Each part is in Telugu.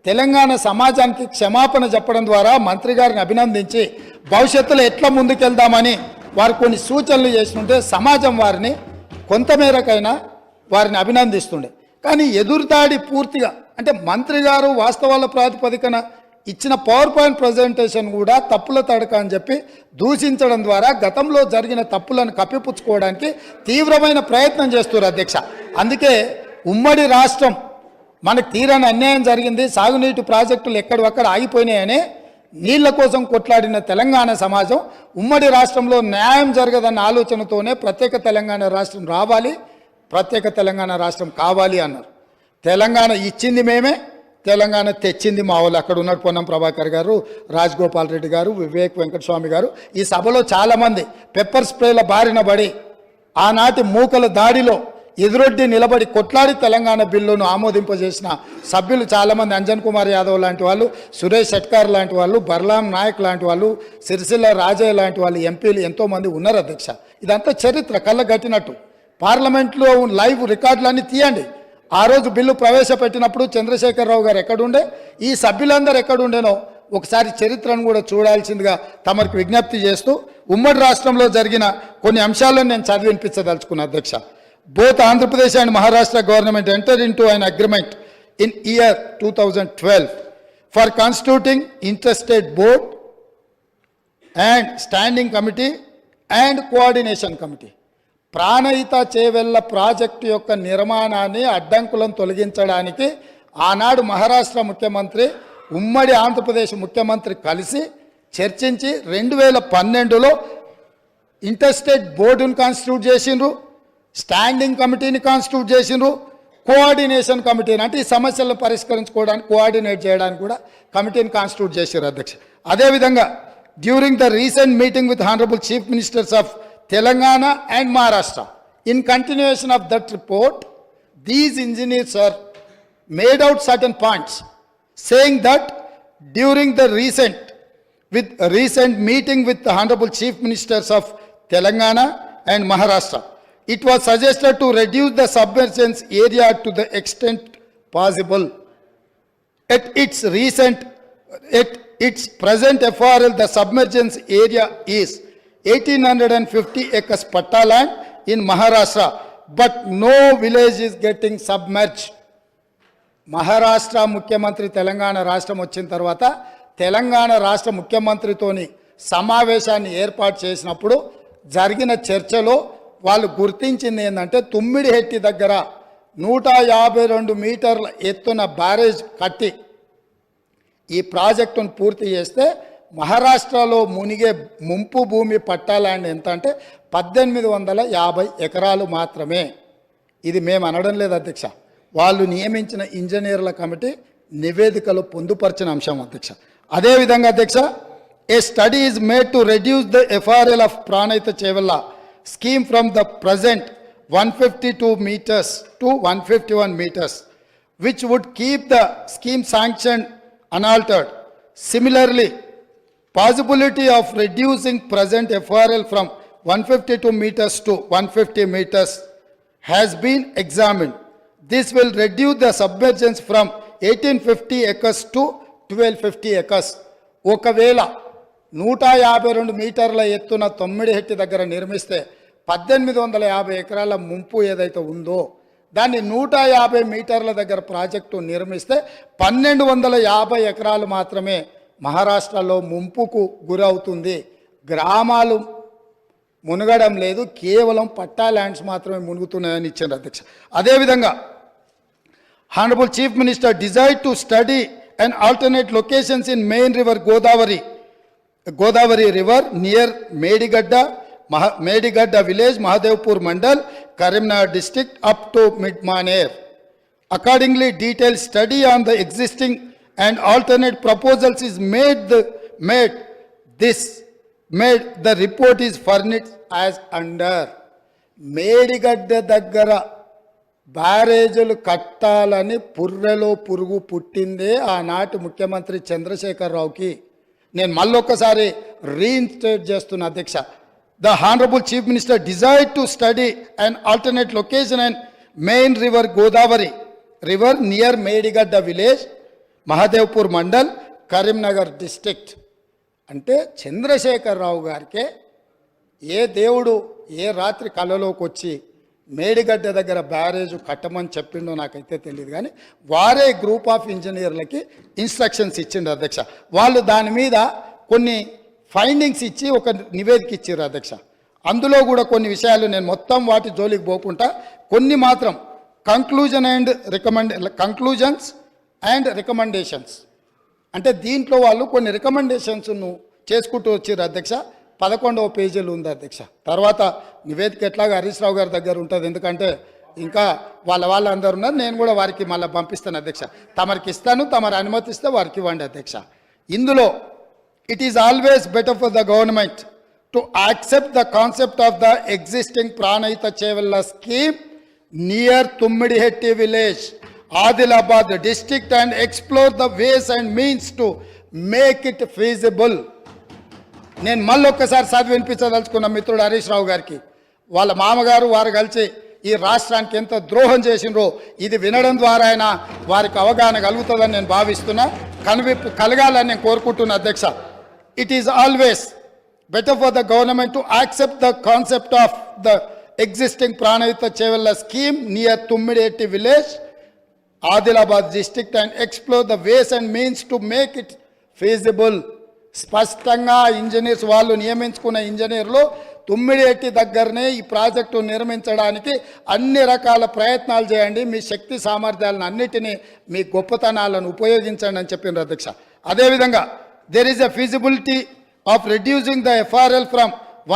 తెలంగాణ సమాజానికి క్షమాపణ చెప్పడం ద్వారా మంత్రి గారిని అభినందించి భవిష్యత్తులో ఎట్లా ముందుకెళ్దామని వారు కొన్ని సూచనలు చేస్తుంటే సమాజం వారిని కొంతమేరకైనా వారిని అభినందిస్తుండే. కానీ ఎదురుదాడి పూర్తిగా అంటే మంత్రి గారు వాస్తవాల ప్రాతిపదికన ఇచ్చిన పవర్ పాయింట్ ప్రజెంటేషన్ కూడా తప్పుల తడక అని చెప్పి దూషించడం ద్వారా గతంలో జరిగిన తప్పులను కప్పిపుచ్చుకోవడానికి తీవ్రమైన ప్రయత్నం చేస్తున్నారు అధ్యక్ష. అందుకే ఉమ్మడి రాష్ట్రం మనకు తీరని అన్యాయం జరిగింది, సాగునీటి ప్రాజెక్టులు ఎక్కడొక్కడ ఆగిపోయినాయని నీళ్ల కోసం కొట్లాడిన తెలంగాణ సమాజం ఉమ్మడి రాష్ట్రంలో న్యాయం జరగదన్న ఆలోచనతోనే ప్రత్యేక తెలంగాణ రాష్ట్రం రావాలి, ప్రత్యేక తెలంగాణ రాష్ట్రం కావాలి అన్నారు. తెలంగాణ ఇచ్చింది మేమే, తెలంగాణ తెచ్చింది మా వాళ్ళు. అక్కడ ఉన్నాడు పొన్నం ప్రభాకర్ గారు, రాజగోపాల్ రెడ్డి గారు, వివేక్ వెంకటస్వామి గారు. ఈ సభలో చాలామంది పెప్పర్ స్ప్రేల బారిన పడి ఆనాటి మూకల దాడిలో ఎదురొడ్డి నిలబడి కొట్లాడి తెలంగాణ బిల్లును ఆమోదింపజేసిన సభ్యులు చాలామంది, అంజన్ కుమార్ యాదవ్ లాంటి వాళ్ళు, సురేష్ షెట్కార్ లాంటి వాళ్ళు, బర్లాం నాయక్ లాంటి వాళ్ళు, సిరిసిల్ల రాజయ్య లాంటి వాళ్ళు ఎంపీలు ఎంతోమంది ఉన్నారు అధ్యక్ష. ఇదంతా చరిత్ర కళ్ళగట్టినట్టు. పార్లమెంట్లో లైవ్ రికార్డులన్నీ తీయండి. ఆ రోజు బిల్లు ప్రవేశపెట్టినప్పుడు చంద్రశేఖరరావు గారు ఎక్కడుండే, ఈ సభ్యులందరూ ఎక్కడుండేనో ఒకసారి చరిత్రను కూడా చూడాల్సిందిగా తమకు విజ్ఞప్తి చేస్తూ ఉమ్మడి రాష్ట్రంలో జరిగిన కొన్ని అంశాలను నేను చదివి వినిపించదలుచుకున్నా అధ్యక్ష. Both Andhra Pradesh and Maharashtra government entered into an agreement in year 2012 for constituting interstate board and standing committee and coordination committee. Pranahita Chevella project యొక్క నిర్మాణాన్ని అడ్డంకులను తొలగించడానికి ఆనాడు మహారాష్ట్ర ముఖ్యమంత్రి ఉమ్మడి ఆంధ్రప్రదేశ్ ముఖ్యమంత్రి కలిసి చర్చించి 2012లో ఇంటర్స్టేట్ బోర్డును కాన్స్టిట్యూట్ చేసిండ్రు, స్టాండింగ్ కమిటీని కాన్స్టిట్యూట్ చేసిండ్రు, కోఆర్డినేషన్ కమిటీని అంటే ఈ సమస్యలను పరిష్కరించుకోవడానికి కోఆర్డినేట్ చేయడానికి కూడా కమిటీని కాన్స్టిట్యూట్ చేశారు అధ్యక్ష. అదేవిధంగా during the recent meeting with honourable chief ministers of Telangana and Maharashtra. In continuation of that report, these engineers are made out certain points, saying that during the recent meeting with the Honorable Chief Ministers of Telangana and Maharashtra, it was suggested to reduce the submergence area to the extent possible. At its present FRL, the submergence area is 1850 acres patta land in Maharashtra, but no village is getting submerged. Maharashtra ముఖ్యమంత్రి తెలంగాణ రాష్ట్రం వచ్చిన తర్వాత తెలంగాణ రాష్ట్ర ముఖ్యమంత్రితోని సమావేశాన్ని ఏర్పాటు చేసినప్పుడు జరిగిన చర్చలో వాళ్ళు గుర్తించింది ఏంటంటే తుమ్మిడిహెట్టి దగ్గర 152 మీటర్ల ఎత్తున బ్యారేజ్ కట్టి ఈ ప్రాజెక్టును పూర్తి చేస్తే మహారాష్ట్రలో మునిగే ముంపు భూమి పట్టా ల్యాండ్ ఎంత అంటే 1850 ఎకరాలు మాత్రమే. ఇది మేము అనడం లేదు అధ్యక్ష, వాళ్ళు నియమించిన ఇంజనీర్ల కమిటీ నివేదికలో పొందుపరిచిన అంశం అధ్యక్ష. అదేవిధంగా అధ్యక్ష, a study is made to reduce the FRL of Pranahita Chevella scheme from the present 152 meters to 151 meters, which would keep the scheme sanctioned unaltered. Similarly, possibility of reducing present FRL from 152 meters to 150 meters has been examined. This will reduce the submergence from 1850 acres to 1250 acres. ఒకవేళ 152 మీటర్ల ఎత్తున తొమ్మిడిహెట్టి దగ్గర నిర్మిస్తే 1850 ఎకరాల ముంపు ఏదైతే ఉందో దాన్ని 150 మీటర్ల దగ్గర ప్రాజెక్టు నిర్మిస్తే 1250 ఎకరాలు మాత్రమే మహారాష్ట్రలో ముంపుకు గురవుతుంది. గ్రామాలు మునగడం లేదు, కేవలం పట్టా ల్యాండ్స్ మాత్రమే మునుగుతున్నాయని ఇచ్చారు అధ్యక్ష. అదేవిధంగా honourable chief minister desired to study and alternate locations in main river Godavari river near Medigadda village, Mahadevpur mandal, Karimnagar district up to Mid-Maner. Accordingly, detailed study on the existing and alternate proposals is made. The report is furnished as under. Medigadda దగ్గర బ్యారేజీలు కట్టాలని పుర్రెలో పురుగు పుట్టిందే ఆనాటి ముఖ్యమంత్రి చంద్రశేఖరరావుకి. నేను మళ్ళొక్కసారి రీఇన్స్టేట్ చేస్తున్న అధ్యక్ష. The Honorable Chief Minister desired to study an alternate location and main river Godavari river near Medigadda village, Mahadevpur mandal, Karimnagar district. అంటే చంద్రశేఖరరావు గారికే ఏ దేవుడు ఏ రాత్రి కళలోకి వచ్చి మేడిగడ్డ దగ్గర బ్యారేజ్ కట్టమని చెప్పిండో నాకైతే తెలియదు, కానీ వారే గ్రూప్ ఆఫ్ ఇంజనీర్లకి ఇన్స్ట్రక్షన్స్ ఇచ్చిండు అధ్యక్ష. వాళ్ళు దాని మీద కొన్ని ఫైండింగ్స్ ఇచ్చి ఒక నివేదిక ఇచ్చారు అధ్యక్ష. అందులో కూడా కొన్ని విషయాలు నేను మొత్తం వాటి జోలికి పోకుండా కొన్ని మాత్రం కంక్లూజన్స్ అండ్ రికమెండేషన్స్, అంటే దీంట్లో వాళ్ళు కొన్ని రికమెండేషన్స్ను చేసుకుంటూ వచ్చారు అధ్యక్ష. 11వ పేజీలు ఉంది అధ్యక్ష. తర్వాత నివేదిక ఎట్లాగా హరీష్ రావు గారి దగ్గర ఉంటుంది, ఎందుకంటే ఇంకా వాళ్ళందరూ ఉన్నారు. నేను కూడా వారికి మళ్ళీ పంపిస్తాను అధ్యక్ష. తమరికి ఇస్తాను, తమరు అనుమతిస్తే వారికి ఇవ్వండి అధ్యక్ష. ఇందులో it is always better for the government to accept the concept of the existing Pranahita Chevella scheme near Tummidihatti village, Adilabad district and explore the ways and means to make it feasible. నేను మళ్ళొక్కసారి చదివి వినిపించదలుచుకున్న మిత్రుడు హరీష్ రావు గారికి, వాళ్ళ మామగారు వారు కలిసి ఈ రాష్ట్రానికి ఎంత ద్రోహం చేసినరో ఇది వినడం ద్వారా అయినా వారికి అవగాహన కలుగుతుందని నేను భావిస్తున్నా, కనువిప్పు కలగాలని నేను కోరుకుంటున్నా అధ్యక్ష. It is always better for the government to accept the concept of the existing Pranahita Chevella scheme near Tummidetti village, Adilabad district, and explore the ways and means to make it feasible. స్పష్టంగా ఇంజనీర్స్ వాళ్ళు నియమించుకున్న ఇంజనీర్లు తుమ్మిడిఎట్టి దగ్గరనే ఈ ప్రాజెక్టు నిర్మించడానికి అన్ని రకాల ప్రయత్నాలు చేయండి, మీ శక్తి సామర్థ్యాలను అన్నిటినీ మీ గొప్పతనాలను ఉపయోగించండి అని చెప్పిండ్రు అధ్యక్ష. అదేవిధంగా there is a feasibility of reducing the FRL from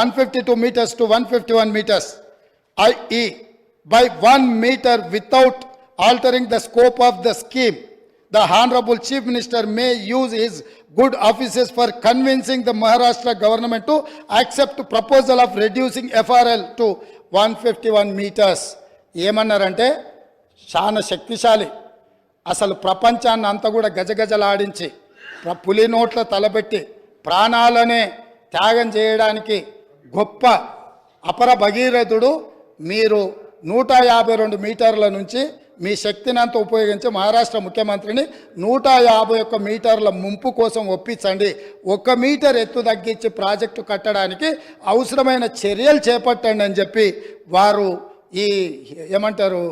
152 meters to 151 meters, i.e. by 1 meter without altering the scope of the scheme. The Honorable Chief Minister may use his good offices for convincing the Maharashtra government to accept proposal of reducing FRL to 151 meters. ఏమన్నారంటే చాలా శక్తిశాలి, అసలు ప్రపంచాన్ని అంతా కూడా గజగజలాడించి పులి నోట్ల తలబెట్టి ప్రాణాలనే త్యాగం చేయడానికి గొప్ప అపర భగీరథుడు. మీరు 152 మీటర్ల నుంచి మీ శక్తిని అంతా ఉపయోగించి మహారాష్ట్ర ముఖ్యమంత్రిని 151 మీటర్ల ముంపు కోసం ఒప్పించండి, 1 మీటర్ ఎత్తు తగ్గించి ప్రాజెక్టు కట్టడానికి అవసరమైన చర్యలు చేపట్టండి అని చెప్పి వారు ఈ ఏమంటారు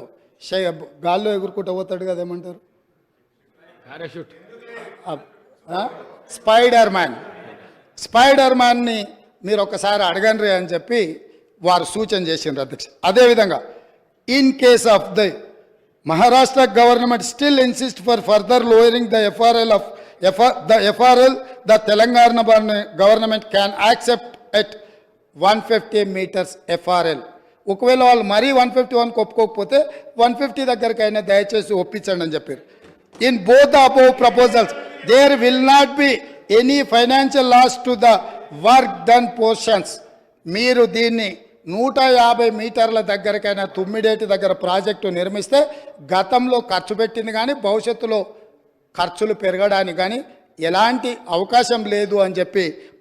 గాల్లో ఎగురుకుంటూ పోతాడు కదా, ఏమంటారు స్పైడర్ మ్యాన్ని మీరు ఒకసారి అడగండి అని చెప్పి వారు సూచన చేసిండ్రు అధ్యక్ష. అదేవిధంగా in case of the Maharashtra government still insists for further lowering the FRL, the Telangana government can accept at 150 meters FRL. ఒకవేళ వాళ్ళు మరీ 151 ఒప్పుకోకపోతే 150 దగ్గరకైనా దయచేసి ఒప్పించండి అని చెప్పారు. In both the above proposals there will not be any financial loss to the work done portions. మీరు దీన్ని 150 మీటర్ల దగ్గరకైనా తుమ్మిడేటి దగ్గర ప్రాజెక్టు నిర్మిస్తే గతంలో ఖర్చు పెట్టింది కానీ భవిష్యత్తులో ఖర్చులు పెరగడానికి కానీ ఎలాంటి అవకాశం లేదు అని చెప్పి